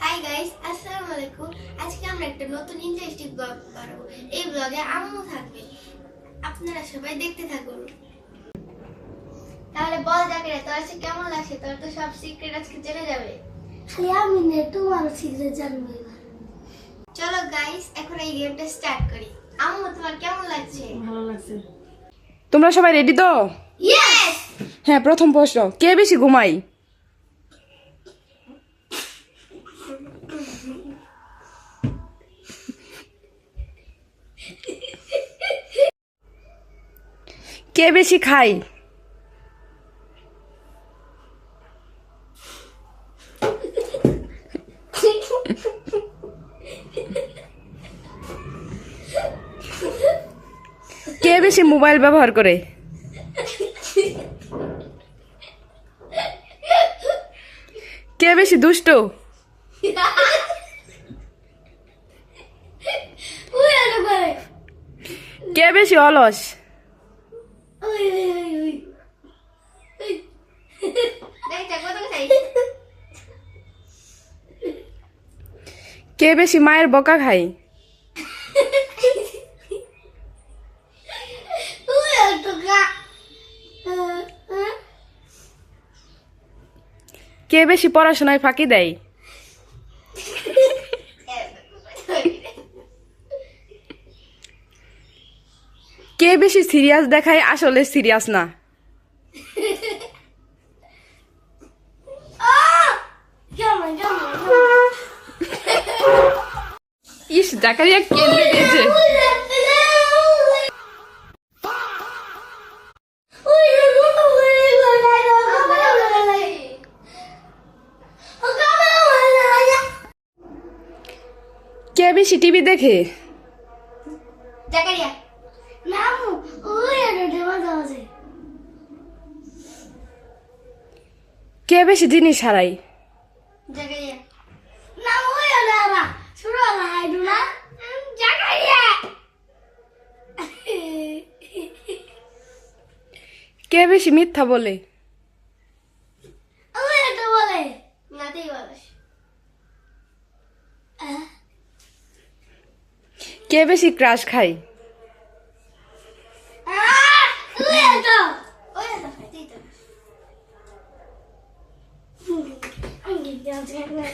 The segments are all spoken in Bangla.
হাই গাইস, আসসালামু আলাইকুম। আজকে আমরা একটা নতুন ইন্টারেস্টিং ব্লগ বানাবো। এই ব্লগে আম্মু থাকবে, আপনারা সবাই দেখতে থাকুন। তাহলে বল জাকিরা, তোর আজকে কেমন লাগছে? তোর তো সব সিক্রেট আজকে জেনে যাবে। খালি আমি না, তোমার সিক্রেট জানবো এবার। চলো গাইস, এখন এই গেমটা স্টার্ট করি। আম্মু, তোমার কেমন লাগছে? ভালো লাগছে। তোমরা সবাই রেডি তো? ইয়েস। হ্যাঁ, প্রথম প্রশ্ন, কে বেশি ঘুমাই? কে বেশি খায়? কে বেশি মোবাইল ব্যবহার করে? কে বেশি দুষ্ট? ওই আলো করে। কে বেশি অলস? ওই ওই ওই ওই। দেখ কত খাই। কে বেশি মায়ের বকা খায়? ওই আলো কা। কে বেশি পড়াশোনায় ফাঁকি দেয়? কে বেশি সিরিয়াস দেখায় আসলে সিরিয়াস না? কেমন কেমন। ইস, জাকারিয়া কেঁদে দিয়েছে। কে বেশি টিভি দেখে? জাকারিয়া। নামু ওই আলো দেওয়া যাওয়া যায়। কে বেশি জিনিস হারায়? জাকারিয়া। নামু ওই আলো আবা শুরু আলো আইডু না জাগাইয়া। কে বেশি মিথ্যা বলে? ওই আলো বলে নাতেই বলস। কে বেশি ক্রাশ খায়? ওই আলো ওই না খাইতেই তো। আমি যাচ্ছি না।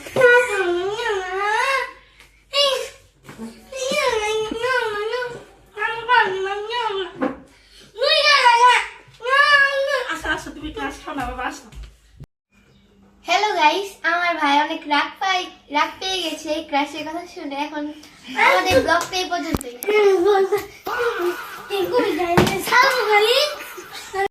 হ্যালো গাইস, আমার ভাই অনেক রাগ পেয়ে গেছে এই ক্রাশের কথা শুনে। এখন আমাদের ব্লগটা এই পর্যন্তই।